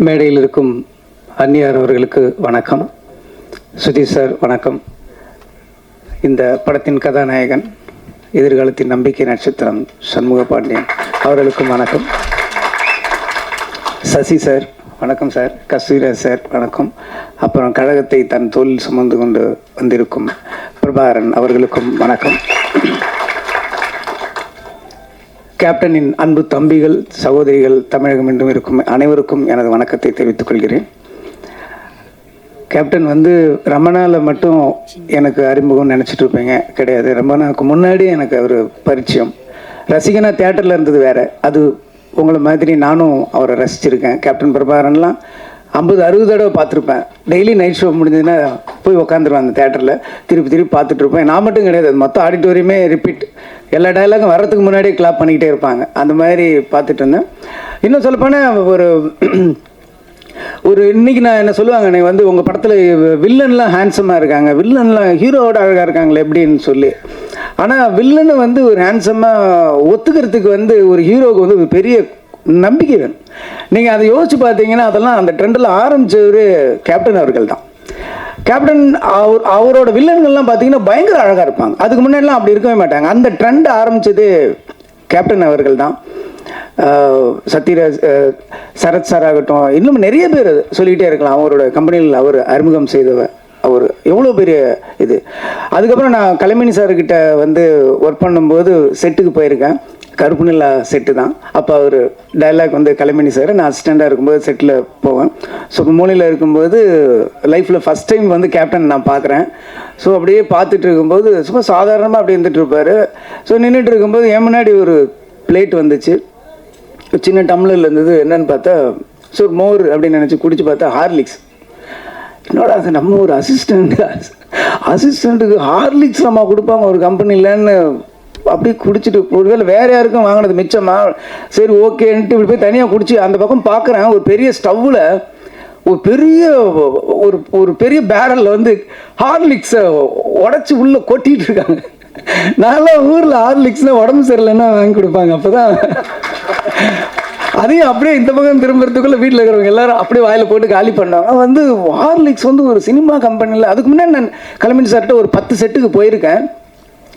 மேடையில் இருக்கும் அந்நியார் அவர்களுக்கு வணக்கம். சுதீஷ் சார் வணக்கம். இந்த படத்தின் கதாநாயகன், எதிர்காலத்தின் நம்பிக்கை நட்சத்திரம் சண்முக பாண்டியன் அவர்களுக்கும் வணக்கம். சசி சார் வணக்கம் சார். கஸ்தூரிராஜ் சார் வணக்கம். அப்புறம் கழகத்தை தன் தோளில் சுமந்து கொண்டு வந்திருக்கும் பிரபாகரன் அவர்களுக்கும் வணக்கம். கேப்டனின் அன்பு தம்பிகள், சகோதரிகள், தமிழகம் என்றும் இருக்கும் அனைவருக்கும் எனது வணக்கத்தை தெரிவித்துக் கொள்கிறேன். கேப்டன் ரமணாவில் மட்டும் எனக்கு அறிமுகம் நினச்சிட்டு இருப்பீங்க, கிடையாது. ரமணாவுக்கு முன்னாடி எனக்கு அவர் பரிச்சயம். ரசிகனா தியேட்டரில் இருந்தது வேறு. அது உங்களை மாதிரி நானும் அவரை ரசிச்சிருக்கேன். கேப்டன் பிரபாகரன்லாம் 50-60 தடவை பார்த்துருப்பேன். டெய்லி நைட் ஷோ முடிஞ்சதுன்னா போய் உட்காந்துருவேன் அந்த தேட்டரில், திருப்பி பார்த்துட்ருப்பேன். நான் மட்டும் கிடையாது, அது மொத்தம் ஆடிட்டோரியமே ரிப்பீட். எல்லா டைலாகும் வர்றதுக்கு முன்னாடியே கிளாப் பண்ணிக்கிட்டே இருப்பாங்க. அந்த மாதிரி பார்த்துட்டு இருந்தேன். இன்னும் சொல்லப்போனால் ஒரு இன்றைக்கி நான் என்ன சொல்லுவாங்க, எனக்கு உங்கள் படத்தில் வில்லன்லாம் ஹேண்ட்ஸமாக இருக்காங்க, வில்லன்லாம் ஹீரோவோட அழகாக இருக்காங்களே எப்படின்னு சொல்லி. ஆனால் வில்லனை ஒரு ஹேண்ட்ஸமாக ஒத்துக்கிறதுக்கு ஒரு ஹீரோவுக்கு ஒரு பெரிய நம்பிக்கை வேணும். நீங்கள் அதை யோசிச்சு பார்த்தீங்கன்னா அதெல்லாம் அந்த ட்ரெண்டில் ஆரம்பித்தவர் கேப்டன் அவர்கள் தான். கேப்டன் அவரோட வில்லன்கள்லாம் பார்த்தீங்கன்னா பயங்கர அழகாக இருப்பாங்க. அதுக்கு முன்னாடிலாம் அப்படி இருக்கவே மாட்டாங்க. அந்த ட்ரெண்ட் ஆரம்பித்தது கேப்டன் அவர்கள் தான். சத்யராஜ், சரத் சார் ஆகட்டும், இன்னும் நிறைய பேர் சொல்லிக்கிட்டே இருக்கலாம். அவரோட கம்பெனியில் அவர் அறிமுகம் செய்தவர் அவர் எவ்வளோ பெரிய இது. அதுக்கப்புறம் நான் கலைமணி சார்கிட்ட ஒர்க் பண்ணும்போது செட்டுக்கு போயிருக்கேன். கருப்பு நிலா செட்டு தான். அப்போ அவர் டைலாக் கலைமணி சார், நான் அசிஸ்டண்ட்டாக இருக்கும்போது செட்டில் போவேன். ஸோ மூலையில் இருக்கும்போது லைஃப்பில் ஃபஸ்ட் டைம் கேப்டன் நான் பார்க்குறேன். ஸோ அப்படியே பார்த்துட்டு இருக்கும்போது சும்மா சாதாரணமாக அப்படி இருந்துகிட்டு இருப்பார். ஸோ நின்றுட்டு இருக்கும்போது என் முன்னாடி ஒரு பிளேட் வந்துச்சு, சின்ன டம்ளரில் இருந்தது. என்னன்னு பார்த்தா ஸோ மோர் அப்படின்னு நினச்சி குடிச்சு பார்த்தா ஹார்லிக்ஸ். என்னோட அது நம்ம ஒரு அசிஸ்டண்ட்டுக்கு ஹார்லிக்ஸ் நம்ம கொடுப்பாங்க ஒரு கம்பெனிலன்னு அப்படி குடிச்சிட்டு, ஒருவேளை வேறு யாருக்கும் வாங்கினது மிச்சமா, சரி ஓகேன்ட்டு இப்படி போய் தனியாக குடிச்சு அந்த பக்கம் பார்க்குறேன். ஒரு பெரிய ஸ்டவ்வில் ஒரு பெரிய பேரலில் ஹார்லிக்ஸை உடச்சி உள்ளே கொட்டிகிட்டு இருக்காங்க. நான்லாம் ஊரில் ஹார்லிக்ஸ்னால் உடம்பு சரியில்லைன்னா வாங்கி கொடுப்பாங்க. அப்போ தான் அதையும் அப்படியே இந்த பக்கம் திரும்புறதுக்குள்ளே வீட்டில் இருக்கிறவங்க எல்லாரும் அப்படியே வாயில் போட்டு காலி பண்ணாங்க. ஹார்லிக்ஸ் ஒரு சினிமா கம்பெனியில். அதுக்கு முன்னாடி நான் கலைமணி சார்கிட்ட ஒரு 10 செட்டுக்கு போயிருக்கேன்.